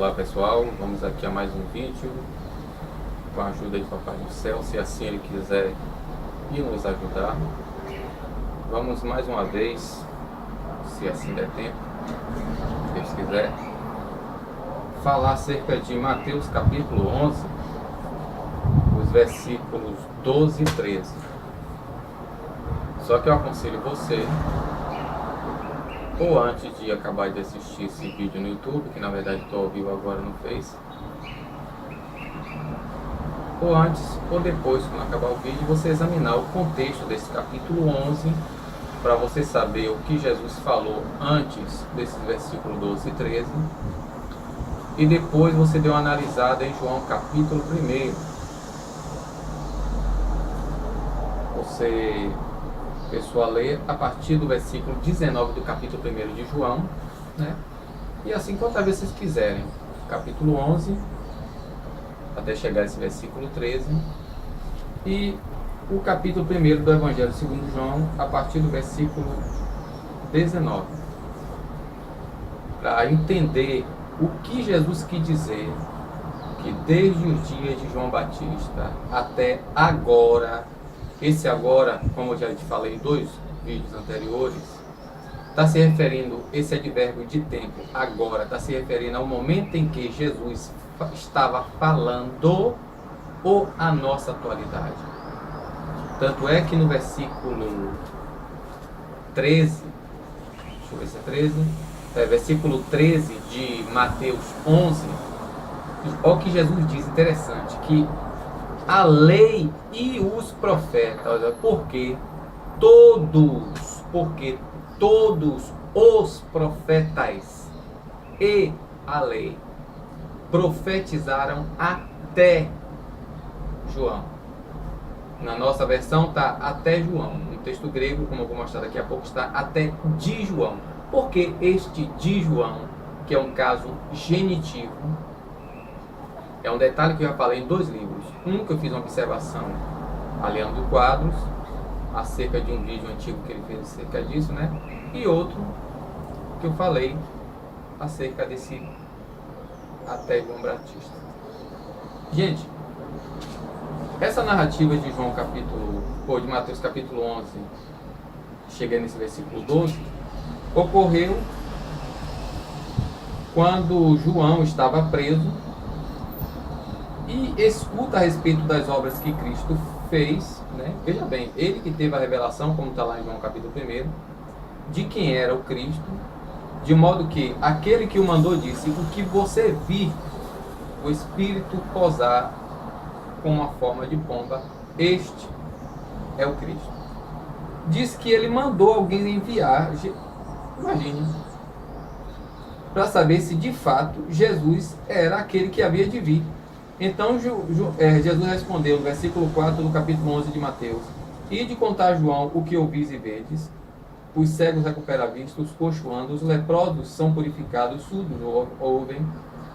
Olá pessoal, vamos aqui a mais um vídeo com a ajuda de Papai do Céu, se assim Ele quiser e nos ajudar. Vamos mais uma vez, se assim der tempo, se Deus quiser, falar acerca de Mateus capítulo 11, os versículos 12 e 13. Só que eu aconselho você, ou antes de acabar de assistir esse vídeo no YouTube, que na verdade estou ao vivo agora no Face, ou antes ou depois, quando acabar o vídeo, você examinar o contexto desse capítulo 11, para você saber o que Jesus falou antes desses versículos 12 e 13, e depois você dê uma analisada em João capítulo 1. Você, pessoal, lê a partir do versículo 19 do capítulo 1 de João, né? E assim quantas vezes vocês quiserem, capítulo 11 até chegar a esse versículo 13, e o capítulo 1 do Evangelho segundo João a partir do versículo 19, para entender o que Jesus quis dizer, que desde os dias de João Batista até agora, esse agora, como eu já te falei em 2 vídeos anteriores, está se referindo, esse advérbio de tempo, agora, está se referindo ao momento em que Jesus estava falando ou a nossa atualidade. Tanto é que no versículo 13, deixa eu ver se é 13, versículo 13 de Mateus 11, olha o que Jesus diz, interessante, que a lei e os profetas, porque todos os profetas e a lei profetizaram até João. Na nossa versão está até João. No texto grego, como eu vou mostrar daqui a pouco, está até de João. Porque este de João, que é um caso genitivo, é um detalhe que eu já falei em 2 livros. Um que eu fiz uma observação a Leandro Quadros, acerca de um vídeo antigo que ele fez acerca disso, né? E outro que eu falei acerca desse até João Batista. Gente, essa narrativa de João de Mateus capítulo 11, chegando nesse versículo 12, ocorreu quando João estava preso e escuta a respeito das obras que Cristo fez, né? Veja bem, ele que teve a revelação, como está lá em João capítulo 1, de quem era o Cristo, de modo que aquele que o mandou disse: o que você vir o Espírito posar com uma forma de pomba, este é o Cristo. Diz que ele mandou alguém enviar, imagine, para saber se de fato Jesus era aquele que havia de vir. Então Jesus respondeu no versículo 4 do capítulo 11 de Mateus: e de contar a João o que ouvis e vedes, os cegos recuperam a vista, os coxos andam, os leprosos são purificados, os surdos ouvem,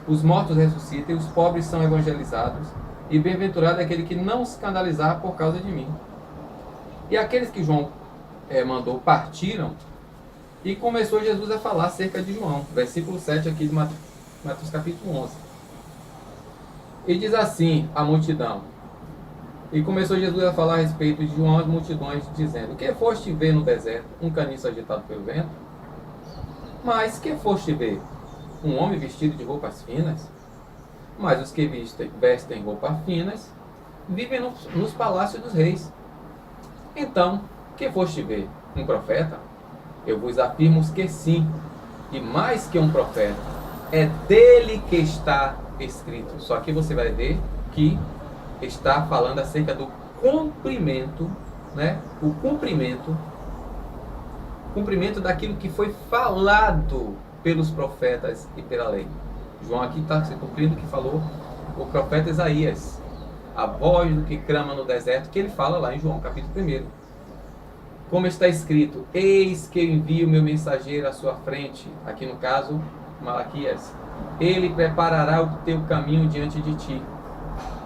os mortos ressuscitam, os pobres são evangelizados, e bem-aventurado é aquele que não se escandalizar por causa de mim. E aqueles que João mandou partiram, e começou Jesus a falar acerca de João, versículo 7 aqui de Mateus capítulo 11. E diz assim a multidão, e começou Jesus a falar a respeito de João às multidões, dizendo: que foste ver no deserto? Um caniço agitado pelo vento? Mas que foste ver? Um homem vestido de roupas finas? Mas os que vestem roupas finas vivem nos palácios dos reis. Então, que foste ver? Um profeta? Eu vos afirmo que sim, e mais que um profeta, é dele que está escrito. Só que você vai ver que está falando acerca do cumprimento, né? O cumprimento daquilo que foi falado pelos profetas e pela lei. João aqui está se cumprindo o que falou o profeta Isaías, a voz do que clama no deserto, que ele fala lá em João capítulo 1. Como está escrito: eis que eu envio meu mensageiro à sua frente, aqui no caso Malaquias, ele preparará o teu caminho diante de ti.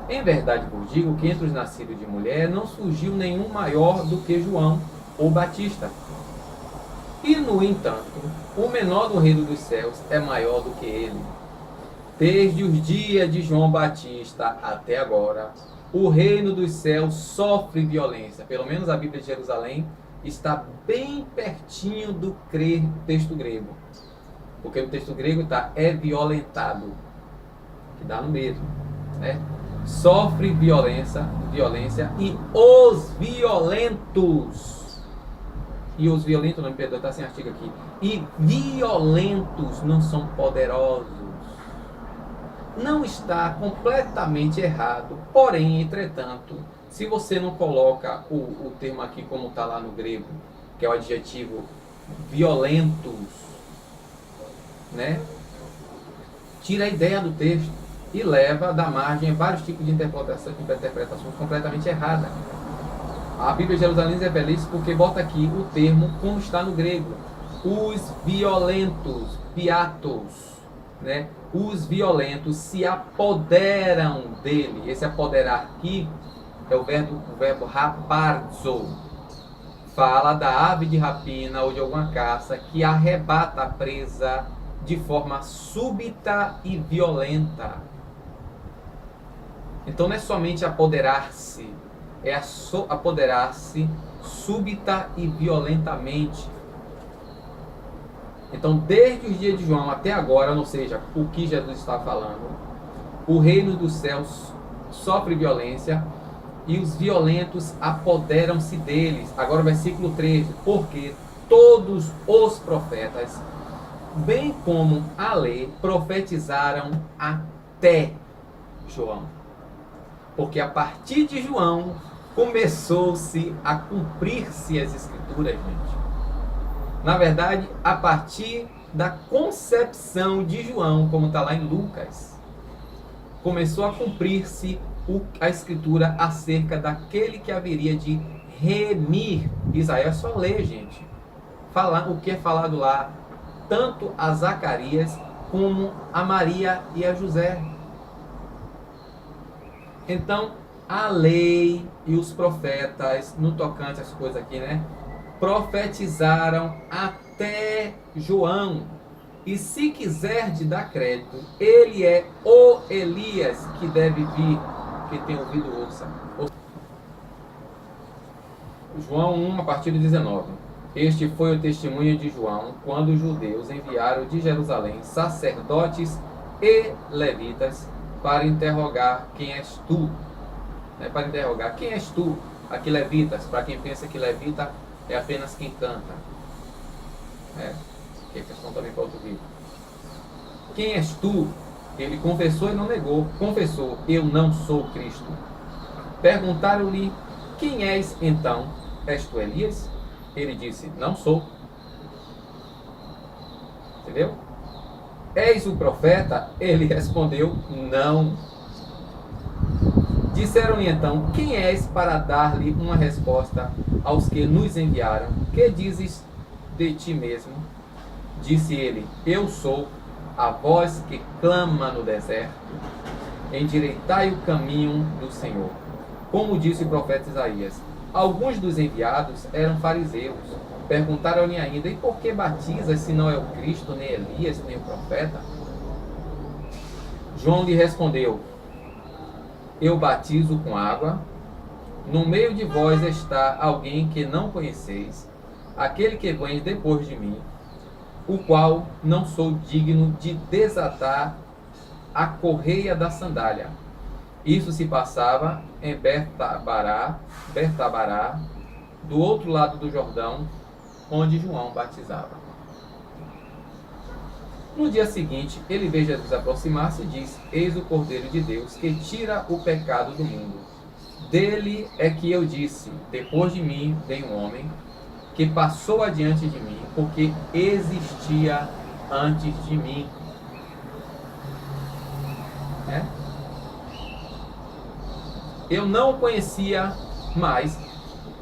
Em verdade vos digo que entre os nascidos de mulher não surgiu nenhum maior do que João, o Batista. E no entanto, o menor do reino dos céus é maior do que ele. Desde os dias de João Batista até agora, o reino dos céus sofre violência. Pelo menos a Bíblia de Jerusalém está bem pertinho do texto grego. Porque no texto grego está é violentado, que dá no mesmo, né? Sofre violência e os violentos. E os violentos, não me perdoe, está sem artigo aqui. E violentos não são poderosos. Não está completamente errado, porém, entretanto, se você não coloca o termo aqui como está lá no grego, que é o adjetivo violentos, né? Tira a ideia do texto e leva da margem a vários tipos de interpretações completamente erradas. A Bíblia de Jerusalém é feliz porque bota aqui o termo como está no grego. Os violentos, piatos, né? Os violentos se apoderam dele. Esse apoderar aqui é o verbo raparzo. Fala da ave de rapina ou de alguma caça que arrebata a presa de forma súbita e violenta. Então não é somente apoderar-se, é apoderar-se súbita e violentamente. Então, desde os dias de João até agora, ou seja, o que Jesus está falando, o reino dos céus sofre violência e os violentos apoderam-se deles. Agora, versículo 13: porque todos os profetas, bem como a lei, profetizaram até João. Porque a partir de João começou-se a cumprir-se as escrituras, gente. Na verdade, a partir da concepção de João, como está lá em Lucas, começou a cumprir-se a escritura acerca daquele que haveria de remir Israel. É só ler, gente. Falar o que é falado lá, tanto a Zacarias como a Maria e a José. Então, a lei e os profetas, no tocante às coisas aqui, né? Profetizaram até João. E se quiser de dar crédito, ele é o Elias que deve vir, que tem ouvido ouça. João 1, a partir do 19. Este foi o testemunho de João, quando os judeus enviaram de Jerusalém sacerdotes e levitas para interrogar quem és tu. Para interrogar quem és tu, aqui levitas, para quem pensa que levita é apenas quem canta. Que é questão também para outro vídeo. Quem és tu? Ele confessou e não negou. Confessou, eu não sou Cristo. Perguntaram-lhe, quem és então? És tu Elias? Ele disse, não sou. Entendeu? És o profeta? Ele respondeu, não. Disseram-lhe então, quem és para dar-lhe uma resposta aos que nos enviaram? Que dizes de ti mesmo? Disse ele, eu sou a voz que clama no deserto, endireitai o caminho do Senhor. Como disse o profeta Isaías, alguns dos enviados eram fariseus. Perguntaram-lhe ainda, e por que batizas se não é o Cristo, nem Elias, nem o profeta? João lhe respondeu, eu batizo com água, no meio de vós está alguém que não conheceis, aquele que vem depois de mim, o qual não sou digno de desatar a correia da sandália. Isso se passava em Bertabará, do outro lado do Jordão, onde João batizava. No dia seguinte, ele vê Jesus aproximar-se e diz, eis o Cordeiro de Deus, que tira o pecado do mundo. Dele é que eu disse, depois de mim vem um homem, que passou adiante de mim, porque existia antes de mim. Eu não o conhecia, mas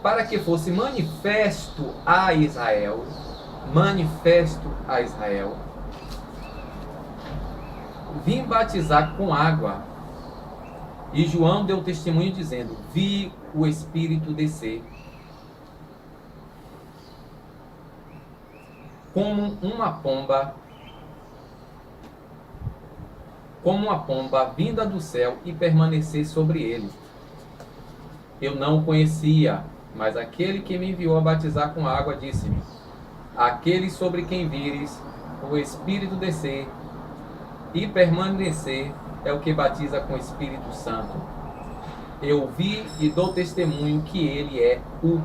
para que fosse manifesto a Israel, vim batizar com água. E João deu testemunho dizendo, vi o Espírito descer como como uma pomba vinda do céu e permanecer sobre ele. Eu não o conhecia, mas aquele que me enviou a batizar com água disse-me: aquele sobre quem vires o Espírito descer e permanecer é o que batiza com o Espírito Santo. Eu vi e dou testemunho que ele é o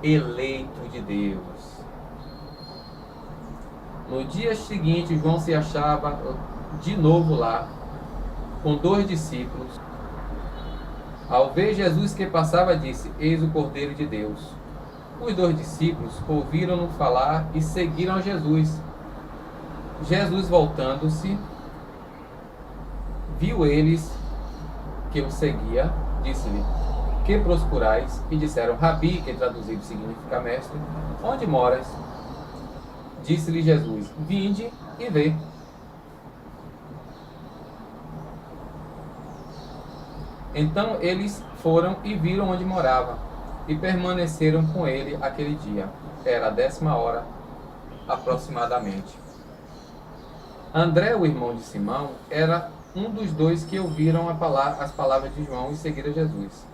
eleito de Deus. No dia seguinte, João se achava de novo lá, com 2 discípulos. Ao ver Jesus que passava, disse: eis o Cordeiro de Deus. Os 2 discípulos ouviram-no falar e seguiram a Jesus. Jesus, voltando-se, viu eles que o seguia, disse-lhe: que procurais? E disseram: Rabi, que traduzido significa mestre, onde moras? Disse-lhe Jesus: vinde e vê. Então eles foram e viram onde morava, e permaneceram com ele aquele dia. Era a 10ª hora, aproximadamente. André, o irmão de Simão, era um dos 2 que ouviram as palavras de João e seguiram Jesus.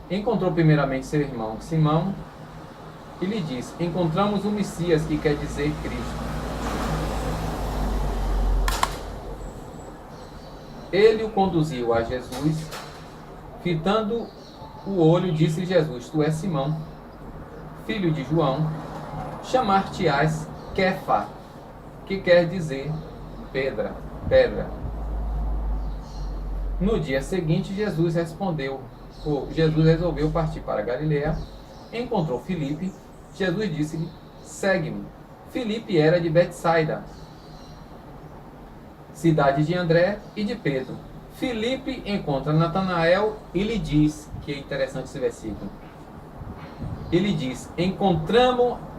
Encontrou primeiramente seu irmão Simão e lhe disse: encontramos o Messias, que quer dizer Cristo. Ele o conduziu a Jesus, fitando o olho, disse-lhe Jesus: tu és Simão, filho de João, chamar-te-ás Quefa, que quer dizer pedra. No dia seguinte, Jesus resolveu partir para Galiléia, encontrou Filipe. Jesus disse-lhe: segue-me. Filipe era de Betsaida, cidade de André e de Pedro. Filipe encontra Natanael e lhe diz, que é interessante esse versículo, ele diz: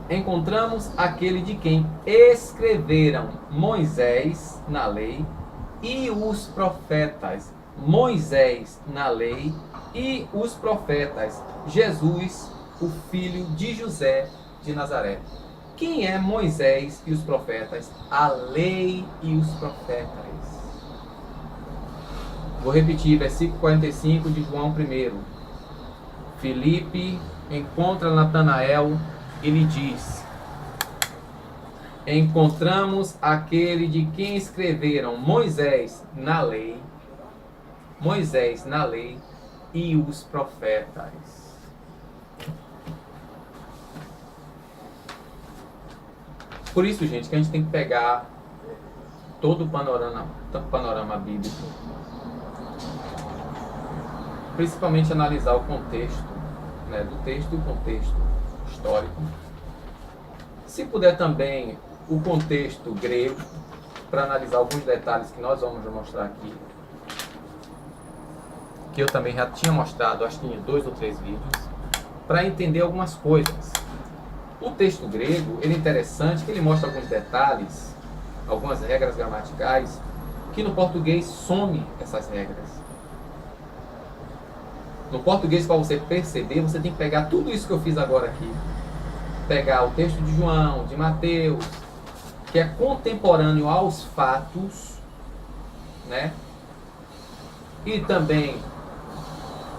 encontramos aquele de quem escreveram Moisés na lei e os profetas. Moisés na lei e os profetas. Jesus, o filho de José de Nazaré. Quem é Moisés e os profetas? A lei e os profetas. Vou repetir, versículo 45 de João 1. Filipe encontra Natanael e lhe diz: encontramos aquele de quem escreveram Moisés na lei e os profetas. Por isso, gente, que a gente tem que pegar todo o panorama bíblico, principalmente analisar o contexto, né, do texto e o contexto histórico. Se puder também o contexto grego, para analisar alguns detalhes que nós vamos mostrar aqui, que eu também já tinha mostrado, acho que em 2 ou 3 vídeos, para entender algumas coisas. O texto grego, ele é interessante, que ele mostra alguns detalhes, algumas regras gramaticais, que no português some essas regras. No português, para você perceber, você tem que pegar tudo isso que eu fiz agora aqui. Pegar o texto de João, de Mateus, que é contemporâneo aos fatos, né? E também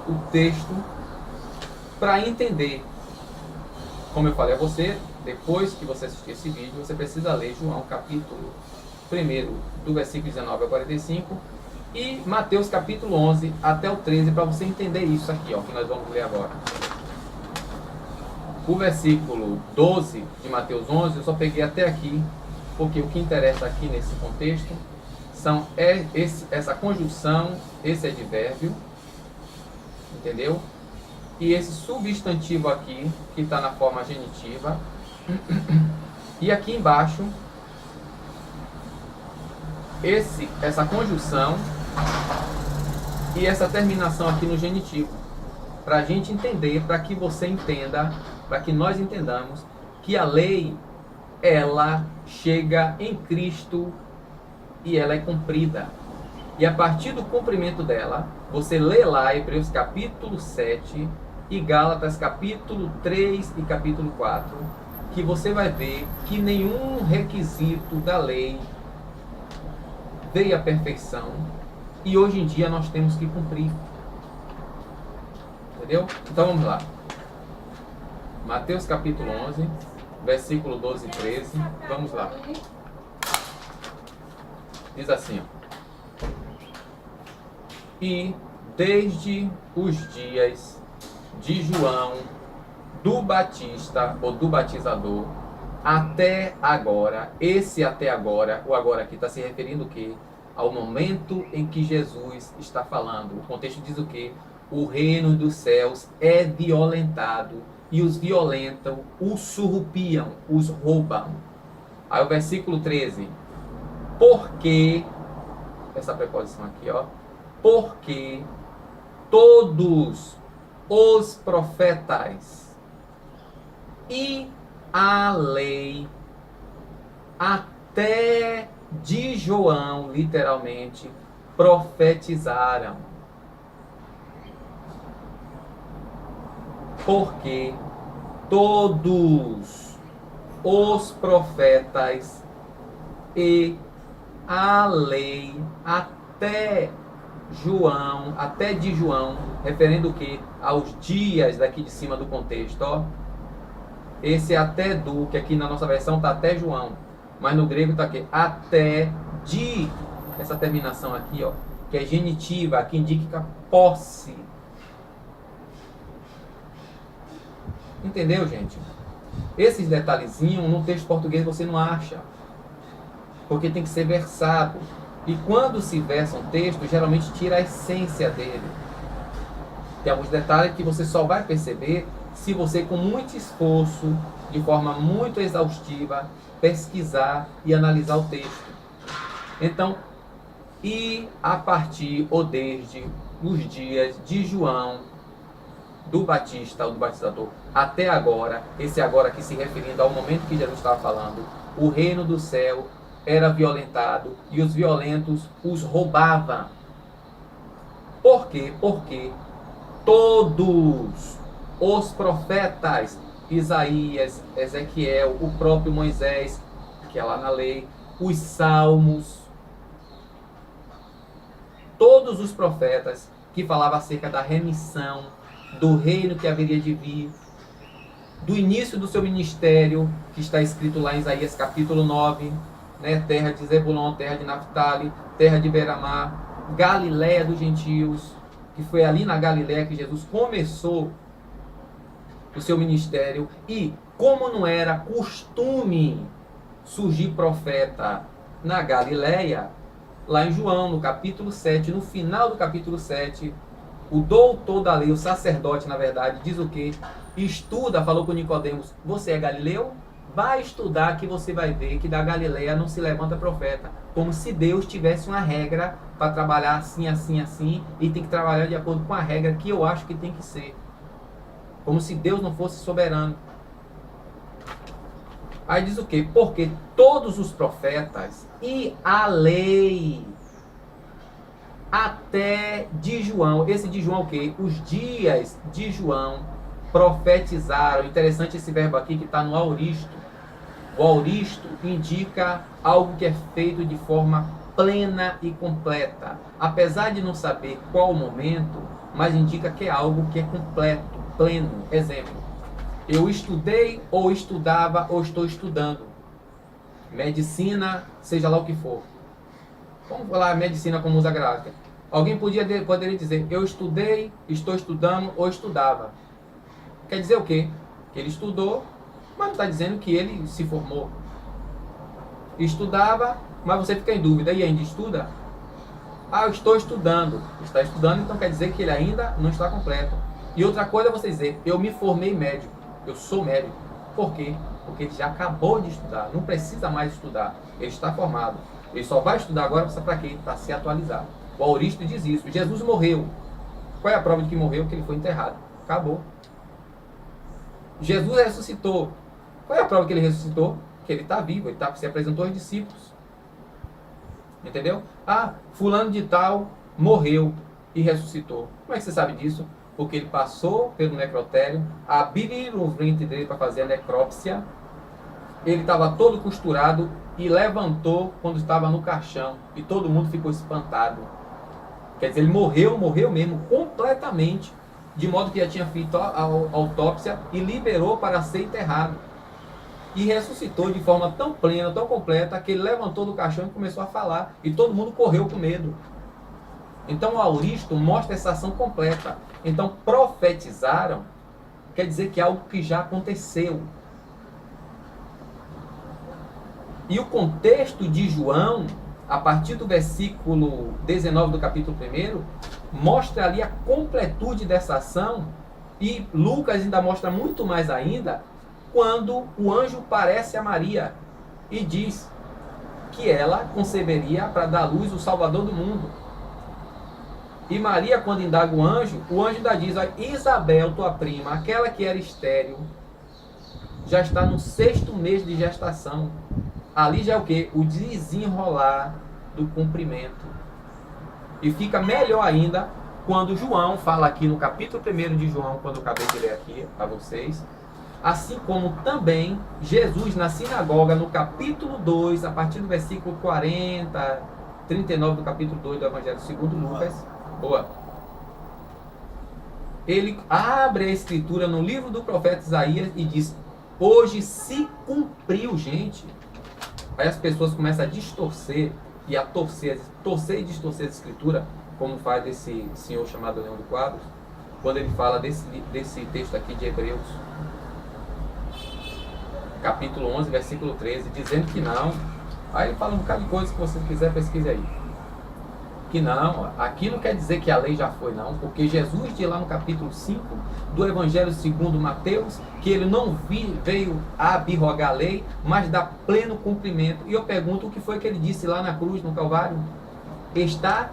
o texto, para entender. Como eu falei a você, depois que você assistir esse vídeo, você precisa ler João capítulo 1, do versículo 19 ao 45, e Mateus capítulo 11 até o 13, para você entender isso aqui, ó, que nós vamos ler agora. O versículo 12 de Mateus 11, eu só peguei até aqui, porque o que interessa aqui nesse contexto são essa conjunção, esse advérbio, entendeu? E esse substantivo aqui, que está na forma genitiva. E aqui embaixo, essa conjunção e essa terminação aqui no genitivo. Para a gente entender, para que você entenda, para que nós entendamos que a lei, ela chega em Cristo e ela é cumprida. E a partir do cumprimento dela, você lê lá Hebreus capítulo 7 e Gálatas capítulo 3 e capítulo 4, que você vai ver que nenhum requisito da lei veio a perfeição e hoje em dia nós temos que cumprir. Entendeu? Então vamos lá. Mateus capítulo 11, versículo 12 e 13. Vamos lá. Diz assim, ó. E desde os dias de João, do Batista, ou do batizador, até agora, esse até agora, o agora aqui está se referindo o quê? Ao momento em que Jesus está falando. O contexto diz o quê? O reino dos céus é violentado e os violentam, os surrupiam, os roubam. Aí o versículo 13. Porque, essa preposição aqui, ó. Porque todos os profetas e a lei até de João, literalmente, profetizaram. Porque todos os profetas e a lei até João, até de João, referendo o que? Aos dias daqui de cima do contexto, ó. Esse até do, que aqui na nossa versão está até João, mas no grego está aqui, até de, essa terminação aqui, ó, que é genitiva, que indica posse. Entendeu, gente? Esses detalhezinhos no texto português você não acha, porque tem que ser versado. E quando se versa um texto, geralmente tira a essência dele. Tem alguns detalhes que você só vai perceber se você, com muito esforço, de forma muito exaustiva, pesquisar e analisar o texto. Então, e a partir ou desde os dias de João, do Batista, ou do batizador, até agora, esse agora aqui se referindo ao momento que Jesus estava falando, o reino do céu era violentado e os violentos os roubavam. Por quê? Porque todos os profetas, Isaías, Ezequiel, o próprio Moisés, que é lá na lei, os salmos, todos os profetas que falavam acerca da remissão, do reino que haveria de vir, do início do seu ministério, que está escrito lá em Isaías capítulo 9, né? Terra de Zebulon, terra de Naftali, terra de Beramá, Galiléia dos gentios, que foi ali na Galiléia que Jesus começou o seu ministério. E como não era costume surgir profeta na Galiléia, lá em João, no capítulo 7, no final do capítulo 7, o doutor da lei, o sacerdote, na verdade, diz o quê? Estuda, falou com Nicodemos, você é galileu? Vai estudar que você vai ver que da Galileia não se levanta profeta. Como se Deus tivesse uma regra para trabalhar assim, assim, assim, e tem que trabalhar de acordo com a regra que eu acho que tem que ser. Como se Deus não fosse soberano. Aí diz o quê? Porque todos os profetas e a lei até de João, esse de João o quê? Os dias de João profetizaram. Interessante esse verbo aqui que está no aoristo. O aoristo indica algo que é feito de forma plena e completa. Apesar de não saber qual o momento, mas indica que é algo que é completo, pleno. Exemplo, eu estudei, ou estudava, ou estou estudando. Medicina, seja lá o que for. Vamos falar medicina como usa gráfica. Alguém poderia dizer, eu estudei, estou estudando, ou estudava. Quer dizer o quê? Que ele estudou, mas não está dizendo que ele se formou. Estudava, mas você fica em dúvida. E ainda estuda? Ah, eu estou estudando. Está estudando, então quer dizer que ele ainda não está completo. E outra coisa é você dizer, eu me formei médico. Eu sou médico. Por quê? Porque ele já acabou de estudar. Não precisa mais estudar. Ele está formado. Ele só vai estudar agora para quê? Para se atualizar. O aoristo diz isso. Jesus morreu. Qual é a prova de que morreu? Que ele foi enterrado. Acabou. Jesus ressuscitou. Qual é a prova que ele ressuscitou? Que ele está vivo. Ele se apresentou aos discípulos. Entendeu? Ah, fulano de tal morreu e ressuscitou. Como é que você sabe disso? Porque ele passou pelo necrotério, abriram o ventre dele para fazer a necrópsia. Ele estava todo costurado e levantou quando estava no caixão, e todo mundo ficou espantado. Quer dizer, ele morreu mesmo, completamente, de modo que já tinha feito a autópsia e liberou para ser enterrado. E ressuscitou de forma tão plena, tão completa, que ele levantou do caixão e começou a falar, e todo mundo correu com medo. Então o Auristo mostra essa ação completa. Então profetizaram, quer dizer que é algo que já aconteceu. E o contexto de João, a partir do versículo 19 do capítulo 1, mostra ali a completude dessa ação, e Lucas ainda mostra muito mais ainda, quando o anjo parece a Maria e diz que ela conceberia para dar à luz o Salvador do mundo. E Maria, quando indaga o anjo ainda diz: Isabel, tua prima, aquela que era estéril, já está no 6º mês de gestação. Ali já é o quê? O desenrolar do cumprimento. E fica melhor ainda quando João fala aqui no capítulo 1 de João, quando eu acabei de ler aqui para vocês, assim como também Jesus na sinagoga, no capítulo 2, a partir do versículo 40, 39 do capítulo 2 do Evangelho segundo Lucas. Boa. Ele abre a escritura no livro do profeta Isaías e diz: hoje se cumpriu, gente. Aí as pessoas começam a distorcer e a torcer e distorcer a escritura, como faz esse senhor chamado Leão do Quadros, quando ele fala desse texto aqui de Hebreus, capítulo 11, versículo 13, dizendo que não. Aí ele fala um bocado de coisa que você quiser, pesquise aí. Que não, aqui não quer dizer que a lei já foi, não, porque Jesus diz lá no capítulo 5 do Evangelho segundo Mateus, que ele não veio abrogar a lei, mas dar pleno cumprimento. E eu pergunto, o que foi que ele disse lá na cruz, no Calvário? Está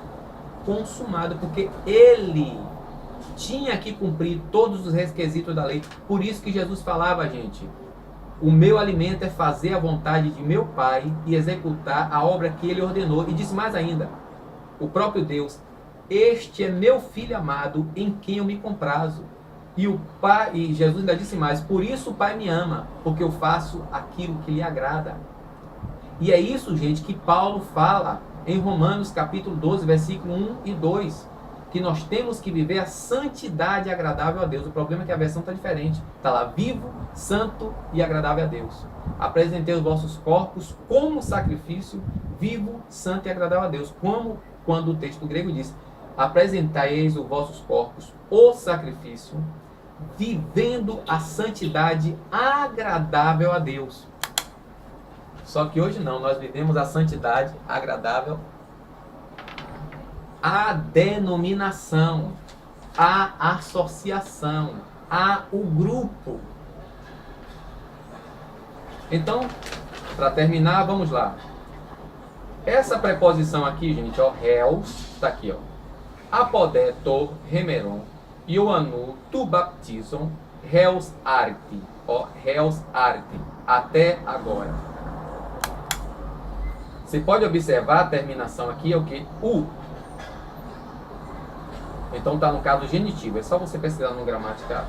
consumado, porque ele tinha que cumprir todos os requisitos da lei. Por isso que Jesus falava, gente, o meu alimento é fazer a vontade de meu Pai e executar a obra que ele ordenou. E disse mais ainda, o próprio Deus: este é meu filho amado, em quem eu me comprazo. E o Pai, e Jesus ainda disse mais: por isso o Pai me ama, porque eu faço aquilo que lhe agrada. E é isso, gente, que Paulo fala em Romanos capítulo 12, versículo 1 e 2, que nós temos que viver a santidade agradável a Deus. O problema é que a versão está diferente. Está lá: vivo, santo e agradável a Deus. Apresentei os vossos corpos como sacrifício vivo, santo e agradável a Deus. Como quando o texto grego diz: apresentai-eis os vossos corpos o sacrifício, vivendo a santidade agradável a Deus. Só que hoje não, nós vivemos a santidade agradável à denominação, à associação, ao grupo. Então, para terminar, vamos lá. Essa preposição aqui, gente, ó, réus, está aqui, ó. Apodé, tor, remeron, ioanu, tu baptizon, réus arte, ó, réus arte, até agora. Você pode observar a terminação aqui, é o que? U. Então está no caso genitivo. É só você pesquisar no gramática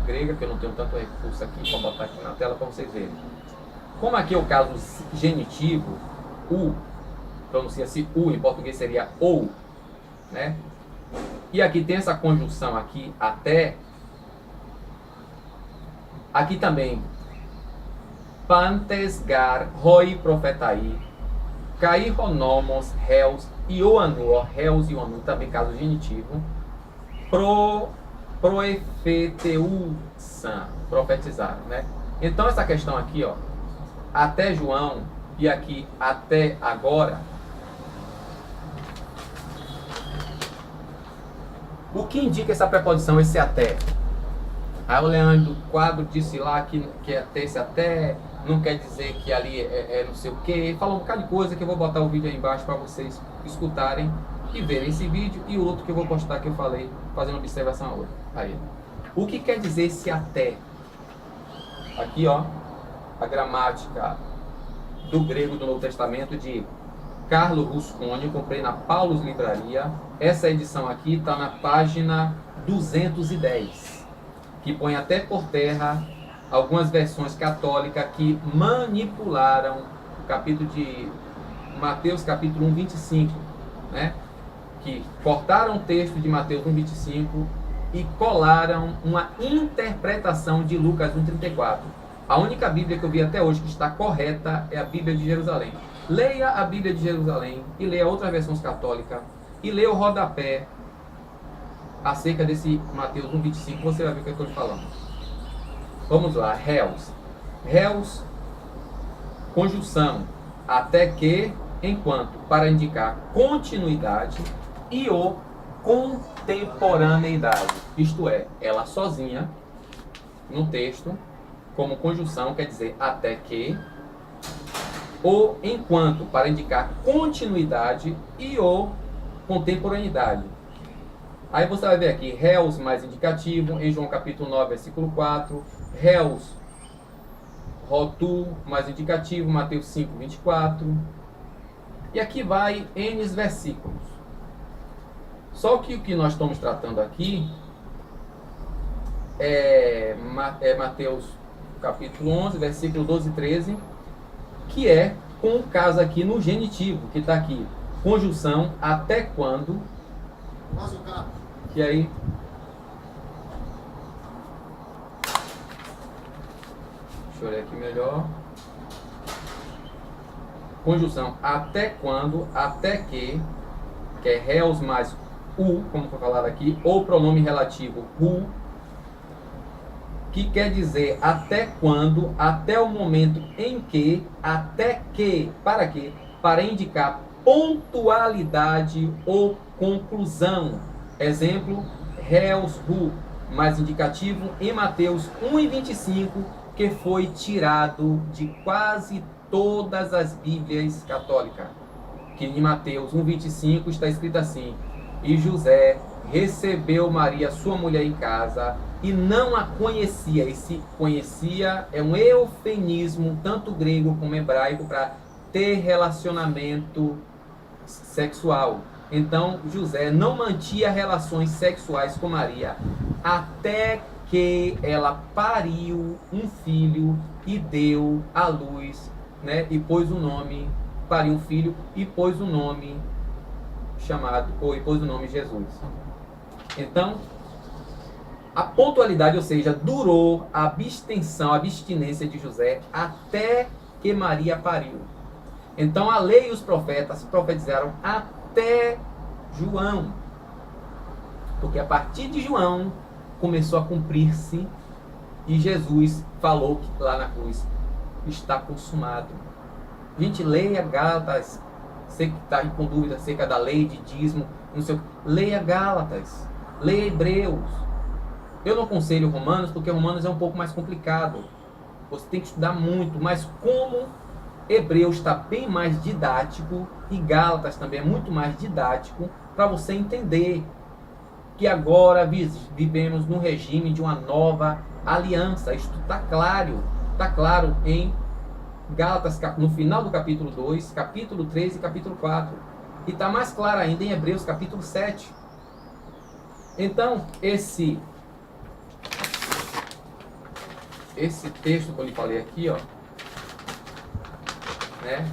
grega, que eu não tenho tanto recurso aqui para botar aqui na tela para vocês verem. Como aqui é o caso genitivo, U, pronuncia-se U, em português seria ou, né? E aqui tem essa conjunção aqui, até. Aqui também, pantes gar, roi profetai, kai ronomos, réus, ioanu, réus e ioanu, também caso genitivo, proefeteusan, profetizar, né? Então essa questão aqui, ó, até João, e aqui até agora, o que indica essa preposição, esse até? Aí o Leandro do Quadro disse lá que até esse até não quer dizer que ali é não sei o que. Falou um bocado de coisa que eu vou botar o vídeo aí embaixo para vocês escutarem e verem esse vídeo e o outro que eu vou postar que eu falei, fazendo observação a outra. Aí, o que quer dizer esse até? Aqui, ó, a gramática do grego do Novo Testamento de Carlo Rusconi, eu comprei na Paulus Livraria. Essa edição aqui está na página 210, que põe até por terra algumas versões católicas que manipularam capítulo de Mateus, capítulo 1, 25, né? Que cortaram o texto de Mateus 1, 25 e colaram uma interpretação de Lucas 1, 34. A única Bíblia que eu vi até hoje que está correta é a Bíblia de Jerusalém. Leia a Bíblia de Jerusalém e leia outras versões católicas e leia o rodapé acerca desse Mateus 1, 25, você vai ver o que eu estou falando. Vamos lá, réus. Réus, conjunção, até que, enquanto, para indicar continuidade e ou contemporaneidade. Isto é, ela sozinha, no texto, como conjunção, quer dizer até que, ou enquanto, para indicar continuidade e ou contemporaneidade. Aí você vai ver aqui, réus mais indicativo, em João capítulo 9, versículo 4, réus, rotu mais indicativo, Mateus 5, 24. E aqui vai N versículos. Só que o que nós estamos tratando aqui é Mateus capítulo 11, versículo 12 e 13, que é com o caso aqui no genitivo, que está aqui, conjunção até quando. E aí, deixa eu olhar aqui melhor. Conjunção até quando, até que é réus mais u, como foi falado aqui, ou pronome relativo u, que quer dizer até quando, até o momento em que, até que, para quê? Para indicar pontualidade ou conclusão. Exemplo, réus ru, mais indicativo em Mateus 1 e 25, que foi tirado de quase todas as Bíblias católicas. Que em Mateus 1, 25 está escrito assim: e José recebeu Maria, sua mulher, em casa, e não a conhecia. Esse conhecia é um eufemismo, tanto grego como hebraico, para ter relacionamento sexual. Então, José não mantinha relações sexuais com Maria, até que ela pariu um filho e deu à luz, né? E pôs o nome, pariu um filho e pôs o nome chamado, ou pôs o nome Jesus. Então, a pontualidade, ou seja, durou a abstenção, a abstinência de José até que Maria pariu. Então, a lei e os profetas profetizaram até João. Porque a partir de João começou a cumprir-se e Jesus falou que lá na cruz está consumado. Gente, leia Gálatas. Você que está com dúvida acerca da lei de dízimo, não sei o que, leia Gálatas, leia Hebreus. Eu não aconselho Romanos, porque Romanos é um pouco mais complicado. Você tem que estudar muito, mas como Hebreus está bem mais didático e Gálatas também é muito mais didático, para você entender que agora vivemos num regime de uma nova aliança. Isto está claro em Gálatas, no final do capítulo 2, capítulo 3 e capítulo 4. E está mais claro ainda em Hebreus, capítulo 7. Então, esse texto que eu lhe falei aqui, ó, né?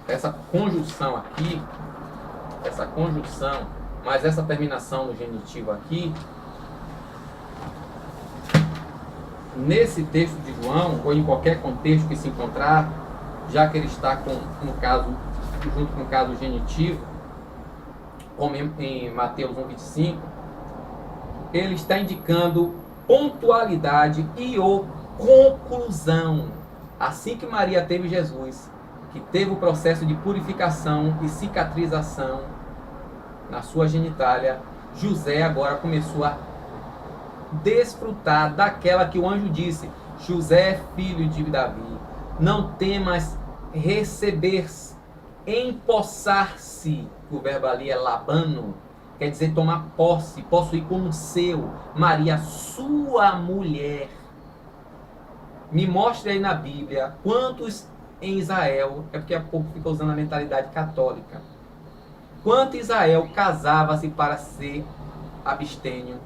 Essa conjunção aqui, mas essa terminação no genitivo aqui, nesse texto de João, ou em qualquer contexto que se encontrar, já que ele está junto com o caso genitivo, como em Mateus 1,25, ele está indicando pontualidade e ou conclusão. Assim que Maria teve Jesus, que teve o processo de purificação e cicatrização na sua genitália, José agora começou a desfrutar daquela que o anjo disse: José, filho de Davi, não temas receber, empossar-se, o verbo ali é labano, quer dizer tomar posse, possuir como seu, Maria, sua mulher. Me mostre aí na Bíblia quantos em Israel, é porque a pouco fica usando a mentalidade católica, quanto Israel casava-se para ser abstêmio.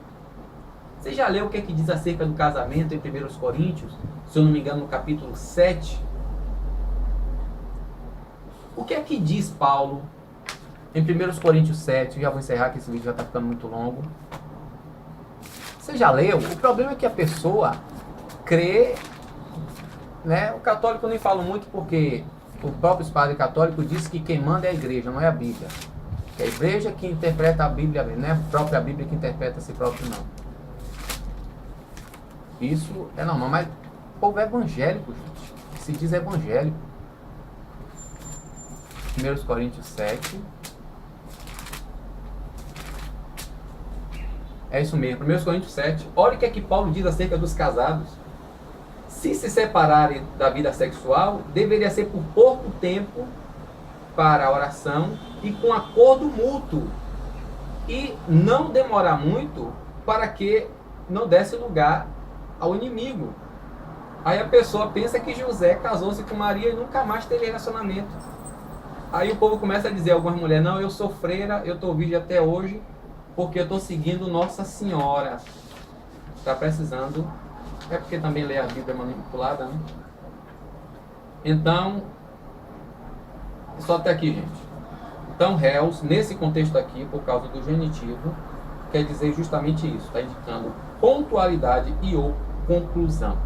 Você já leu o que é que diz acerca do casamento em 1 Coríntios? Se eu não me engano, no capítulo 7. O que é que diz Paulo em 1 Coríntios 7? Já vou encerrar, que esse vídeo já está ficando muito longo. Você já leu? O problema é que a pessoa crê, né? O católico nem fala muito porque o próprio padre católico diz que quem manda é a igreja, não é a Bíblia. Que a igreja que interpreta a Bíblia, não é a própria Bíblia que interpreta a si próprio, não. Isso é normal, mas o povo é evangélico, gente. Se diz evangélico. 1 Coríntios 7. É isso mesmo, 1 Coríntios 7. Olha o que é que Paulo diz acerca dos casados. Se separarem da vida sexual, deveria ser por pouco tempo para a oração e com acordo mútuo. E não demorar muito para que não desse lugar ao inimigo. Aí a pessoa pensa que José casou-se com Maria e nunca mais teve relacionamento. Aí o povo começa a dizer, algumas mulheres, não, eu sou freira, eu estou virgem até hoje, porque eu estou seguindo Nossa Senhora. Está precisando. É porque também lê a Bíblia manipulada, né? Então, só até aqui, gente. Então, réus, nesse contexto aqui, por causa do genitivo, quer dizer justamente isso. Está indicando pontualidade e ou conclusão.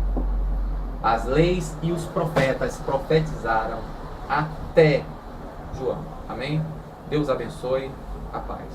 As leis e os profetas profetizaram até João. Amém? Deus abençoe. A paz.